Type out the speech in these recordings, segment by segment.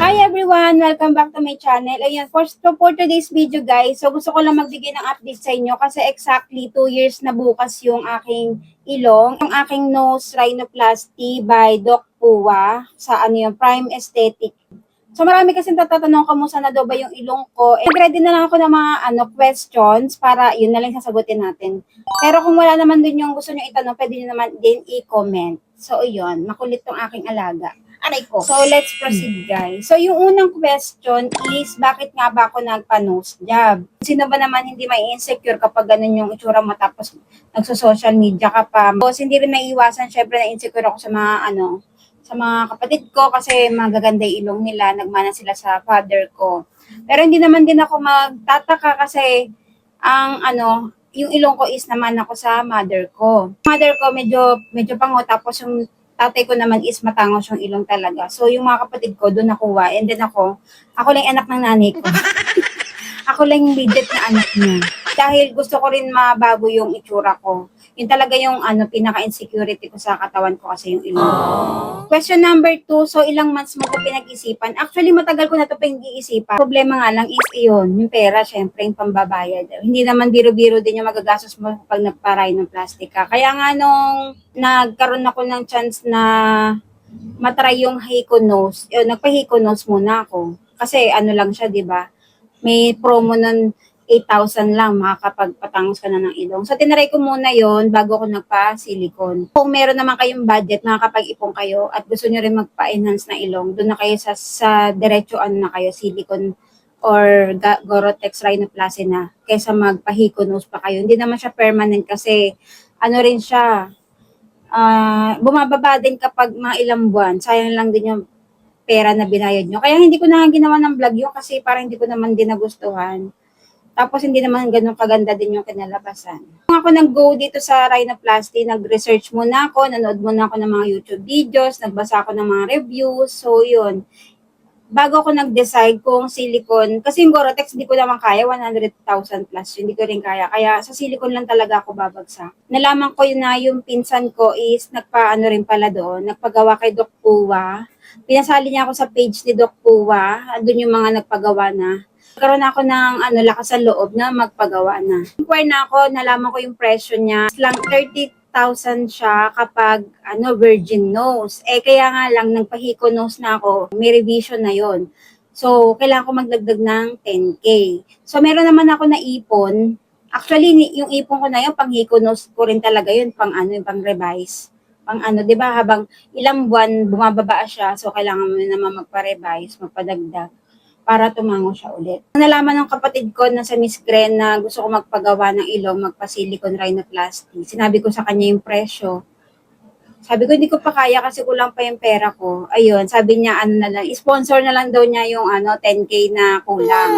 Hi everyone! Welcome back to my channel. Ayan, for today's video guys, so gusto ko lang magbigay ng update sa inyo kasi exactly 2 years na bukas yung aking ilong. Yung aking nose rhinoplasty by Doc Pua sa Prime Aesthetic. So marami kasing tatanong kamusta na daw ba yung ilong ko. Ready na lang ako ng mga questions para yun na lang sasagutin natin. Pero kung wala naman din yung gusto nyo itanong, pwede nyo naman din i-comment. So yun, makulit tong aking alaga. Aray ko. So let's proceed guys. So yung unang question is, bakit nga ba ako nagpa-nose job? Sino ba naman hindi may insecure kapag ganun yung itsura mo tapos nagso-social media ka pa? Tapos hindi rin maiiwasan, syempre na insecure ako sa mga sa mga kapatid ko kasi magaganda yung ilong nila, nagmana sila sa father ko. Pero hindi naman din ako magtataka kasi ang yung ilong ko is naman ako sa mother ko. Mother ko medyo pango, tapos yung tatay ko naman is matangos yung ilong talaga. So yung mga kapatid ko doon nakuha, and then ako lang yung anak ng nanay ko. Ako lang yung legit na anak niya. Dahil gusto ko rin mabago yung itsura ko. Yun talaga yung pinaka-insecurity ko sa katawan ko kasi yung ilong ko. Question number 2, so ilang months mo ko pinag-isipan? Actually, matagal ko na ito pinag-iisipan. Problema nga lang is yun, yung pera, syempre, yung pambabayad. Hindi naman biro-biro din yung magagastos mo pag nagparay ng plastic ka. Kaya nga nung nagkaroon ako ng chance na matry yung Hiko Nose, nagpa-Hiko Nose muna ako. Kasi lang siya, di ba? May promo nun 8,000 lang, makakapagpatangos ka na ng ilong. So, tinaray ko muna yon bago ako nagpa-silicone. Kung meron naman kayong budget, makakapag-ipon kayo at gusto nyo rin magpa-enhance na ilong, doon na kayo sa diretso na kayo, silicone or Gorotex Rhinoplasty na, kaysa magpa-Hiko Nose pa kayo. Hindi naman siya permanent kasi, rin siya, bumababa din kapag mga ilang buwan. Sayang lang din yung pera na binayad nyo. Kaya hindi ko na ginawa ng vlog yun kasi parang hindi ko naman din nagustuhan. Tapos hindi naman ganun kaganda din yung kinalabasan. Kung ako nag-go dito sa rhinoplasty, nag-research muna ako, nanood muna ako ng mga YouTube videos, nagbasa ako ng mga reviews. So yun, bago ako nag-decide kung silicone, kasi yung Gorotex hindi ko naman kaya, 100,000 plus, hindi ko rin kaya. Kaya sa silicone lang talaga ako babagsak. Nalaman ko yun na yung pinsan ko is nagpa-ano rin pala doon, nagpagawa kay Doc Pua. Pinasali niya ako sa page ni Doc Pua, andun yung mga nagpagawa na. Nagkaroon ako ng lakas ng loob na magpagawa na. Inquire na ako, nalaman ko yung presyo niya. Lang 30,000 siya kapag virgin nose. Kaya nga lang, nagpa-Hiko nose na ako. May revision na yon. So, kailangan ko magdagdag ng 10K. So, meron naman ako na ipon. Actually, yung ipon ko na yun, pang Hiko nose ko rin talaga yun, pang pang revise. Pang 'di ba, habang ilang buwan bumababa siya, so kailangan mo naman magpa-revise, magpadagdag para tumango siya ulit. Nalaman ng kapatid ko na sa Miss Gren na gusto ko magpagawa ng ilong, magpa-silicone rhinoplasty. Sinabi ko sa kanya yung presyo. Sabi ko, hindi ko pa kaya kasi kulang pa yung pera ko. Ayun, sabi niya, na lang, sponsor na lang daw niya yung 10K na kulang.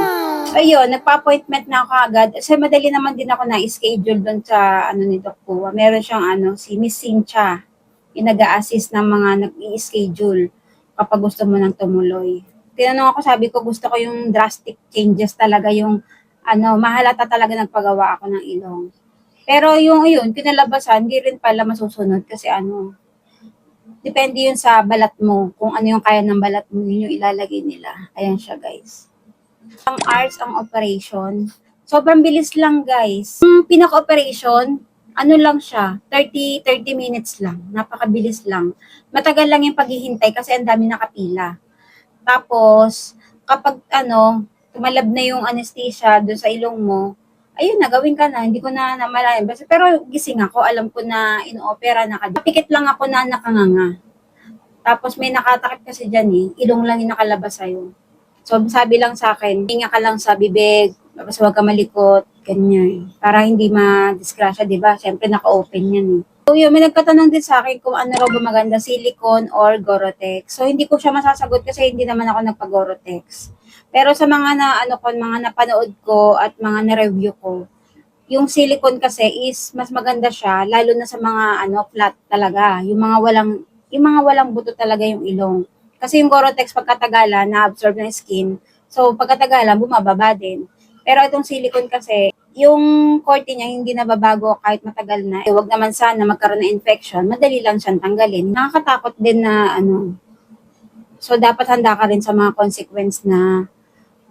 So, ayun, nagpa-appointment na ako agad. Kasi madali naman din ako na-schedule doon sa ni Doc Pua. Meron siyang si Miss Cynthia, yung nag-a-assist ng mga nag-i-schedule kapag gusto mo nang tumuloy. Tinanong ako, sabi ko, gusto ko yung drastic changes talaga, yung mahalata talaga nagpagawa ako ng ilong. Pero yung kinalabasan, hindi rin pala masusunod kasi depende yun sa balat mo. Kung ano yung kaya ng balat mo, yun yung ilalagay nila. Ayan siya, guys. Ang hours ang operation. Sobrang bilis lang, guys. Yung pinaka-operation, lang siya, 30 minutes lang. Napakabilis lang. Matagal lang yung paghihintay kasi ang dami nakapila. Tapos, kapag tumalab na yung anesthesia doon sa ilong mo, ayun na, gawin ka na, hindi ko na namalayan. Pero gising ako, alam ko na ino-opera na. Napikit lang ako na nakanganga. Tapos may nakatakip kasi dyan ilong lang yung nakalabas sa'yo. So, sabi lang sa akin, hinga ka lang sa bibig, tapos huwag ka malikot, ganyan. Para hindi ma-disgrasya, di ba? Siyempre, naka-open yan So, yun, may nagkatanong din sa akin kung ano raw ba maganda, silicone or Gorotex. So, hindi ko siya masasagot kasi hindi naman ako nagpa-Gorotex. Pero sa mga mga napanood ko at mga na-review ko, yung silicone kasi is mas maganda siya, lalo na sa mga flat talaga, yung mga walang buto talaga yung ilong. Kasi yung Gorotex pagkatagalan, na-absorb ng skin. So, pagkatagalan, bumababa din. Pero itong silicone kasi, yung korte niya hindi nababago kahit matagal na. Huwag naman sana magkaroon ng infection, madali lang siyang tanggalin. Nakakatakot din na So, dapat handa ka rin sa mga consequence na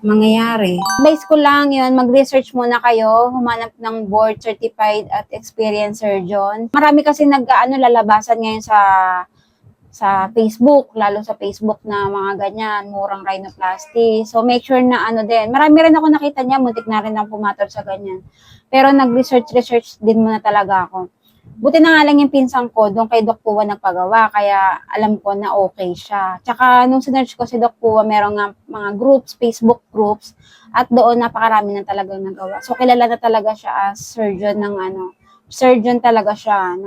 mangyayari. Advice ko lang yun, mag-research muna kayo, humanap ng board certified at experienced surgeon. Marami kasi lalabasan ngayon sa Facebook, lalo sa Facebook na mga ganyan, murang rhinoplasty. So, make sure na din. Marami rin ako nakita niya, muntik na rin ang pumatol sa ganyan. Pero nag-research din muna talaga ako. Buti na nga lang yung pinsan ko, doon kay Doc Pua nagpagawa, kaya alam ko na okay siya. Tsaka nung sinerch ko si Doc Pua, merong nga mga groups, Facebook groups, at doon napakarami na talagang nagawa. So kilala na talaga siya as surgeon ng surgeon talaga siya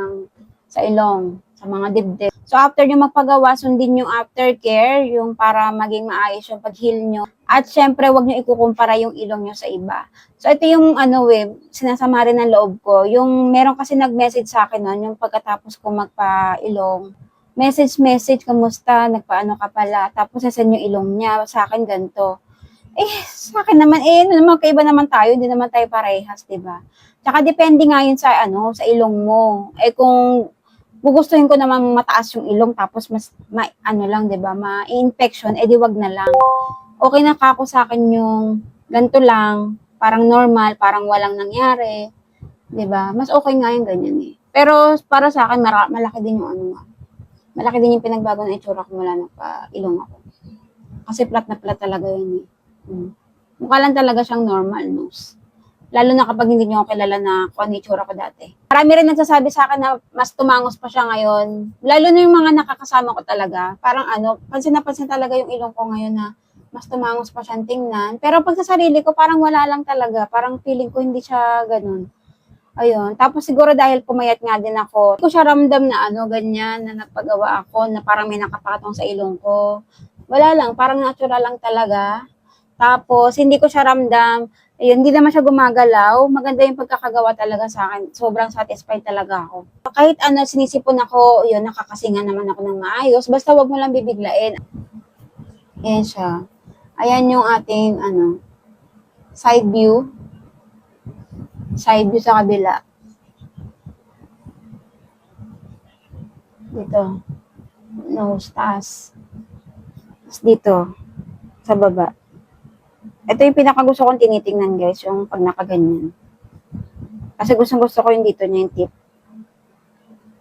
sa ilong, sa mga dibdib. So after nyo magpagawa, sundin yung aftercare, yung para maging maayos yung pag-heal nyo. At syempre, wag nyo ikukumpara yung ilong nyo sa iba. So ito yung sinasama rin ng loob ko. Yung meron kasi nag-message sa akin yung pagkatapos ko magpa-ilong. Message, kamusta, nagpaano ka pala. Tapos sasend yung ilong niya, sa akin ganito. Sa akin naman, kaiba naman tayo, hindi naman tayo parehas, diba? Tsaka depende nga yun sa ilong mo. Kung gugustuhin ko naman mataas yung ilong, tapos mas, diba, ma-infection, di wag na lang. Okay na kako sa akin yung ganito lang, parang normal, parang walang nangyari, 'di ba? Mas okay nga yung ganyan eh. Pero para sa akin malaki din yung malaki din yung pinagbago ng itsura ko mula nung ilong ako. Kasi flat na flat talaga yun eh. Mukha lang talaga siyang normal nose. Lalo na kapag hindi niyo ako kilala na kung ano itsura ko dati. Marami rin nagsasabi sa akin na mas tumangos pa siya ngayon. Lalo na yung mga nakakasama ko talaga. Parang pansin na pansin talaga yung ilong ko ngayon na mas tumangos pa siyang tingnan. Pero pag sa sarili ko, parang wala lang talaga. Parang feeling ko hindi siya ganun. Ayun. Tapos siguro dahil pumayat nga din ako, hindi ko siya ramdam na ganyan, na nagpagawa ako, na parang may nakapatong sa ilong ko. Wala lang, parang natural lang talaga. Tapos, hindi ko siya ramdam. Ayun, hindi naman siya gumagalaw. Maganda yung pagkakagawa talaga sa akin. Sobrang satisfied talaga ako. Kahit sinisipon ako, yun, nakakasinga naman ako ng maayos. Basta wag mo lang bibiglain. Ayan siya. Ayan yung ating, side view. Side view sa kabila. Dito. Nose, taas. Tapos dito. Sa baba. Ito yung pinakagusto kong tinitingnan, guys, yung pag nakaganyan. Kasi gusto ko yung dito niya yung tip.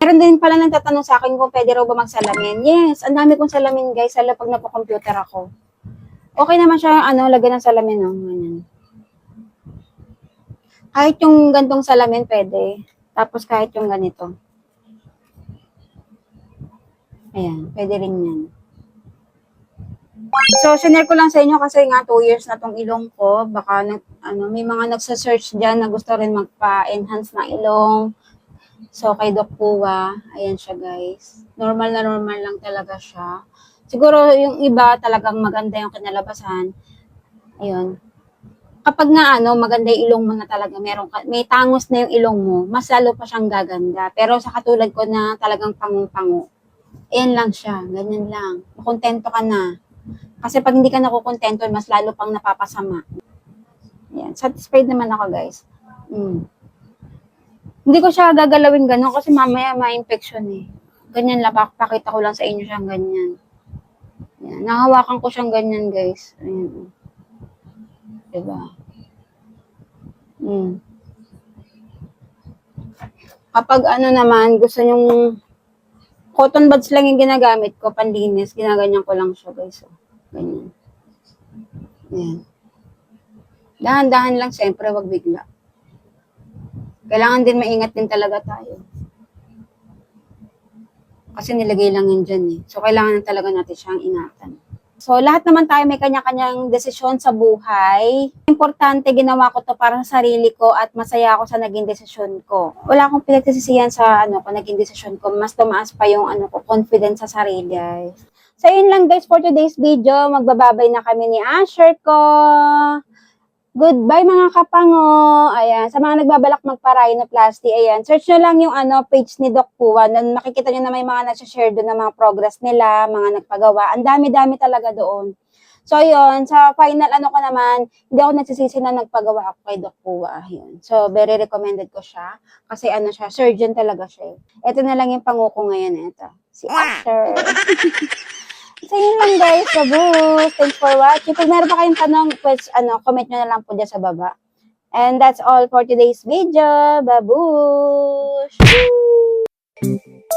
Meron din pala nagtatanong sa akin kung pwede raw ba magsalamin. Yes, ang dami kong salamin, guys, lalo pag napo-computer ako. Okay naman siya, lagyan ng salamin, ganyan. Kahit yung gantong salamin, pwede. Tapos kahit yung ganito. Ayan, pwede rin yan. So, sinare ko lang sa inyo kasi nga 2 years na tong ilong ko. Baka may mga nagsa-search dyan na gusto rin magpa-enhance ng ilong. So, kay Doc Pua, ayan siya guys. Normal na normal lang talaga siya. Siguro yung iba talagang maganda yung kinalabasan. Ayun. Kapag nga maganda yung ilong mo na talaga, may tangos na yung ilong mo, mas lalo pa siyang gaganda. Pero sa katulad ko na talagang pangong-pango, ayan lang siya, ganyan lang. Makontento ka na. Kasi pag hindi ka nakukontento, mas lalo pang napapasama. Ayan, satisfied naman ako guys. Hindi ko siya gagalawin gano'n kasi mamaya ma-infection eh. Ganyan lang, pakita ko lang sa inyo siyang ganyan. Ayan, nahawakan ko siyang ganyan guys. Ayan. Diba? Kapag naman, gusto nyong cotton buds lang yung ginagamit ko, panlinis, ginaganyan ko lang siya guys. So, ganyan. Ayan. Dahan-dahan lang, siyempre, wag bigla. Kailangan din maingat din talaga tayo. Kasi nilagay lang yun dyan eh. So, kailangan talaga natin siyang ingatan. So, lahat naman tayo may kanya-kanyang desisyon sa buhay. Importante, ginawa ko to para sa sarili ko at masaya ako sa naging desisyon ko. Wala akong pinagsisisihan sa kung naging desisyon ko. Mas tumaas pa yung confidence sa sarili, guys. So, yun lang guys for today's video. Magbababay na kami ni Asher ko. Goodbye mga kapango. Ayan, sa mga nagbabalak magpa-rhinoplasty, ayan, search nyo lang yung page ni Doc Pua. Doon makikita nyo na may mga nag-share doon ng mga progress nila, mga nagpagawa. Ang dami-dami talaga doon. So, yun, sa final ko naman, hindi ako nagsisisi na nagpagawa ako kay Doc Pua. Yun. So, very recommended ko siya. Kasi siya, surgeon talaga siya. Ito na lang yung panguko ngayon. Ito, si Asher. So, yun lang guys, babush. Thanks for watching. Kung meron pa kayong tanong, pues, comment nyo na lang po dyan sa baba. And that's all for today's video. Babush! Woo!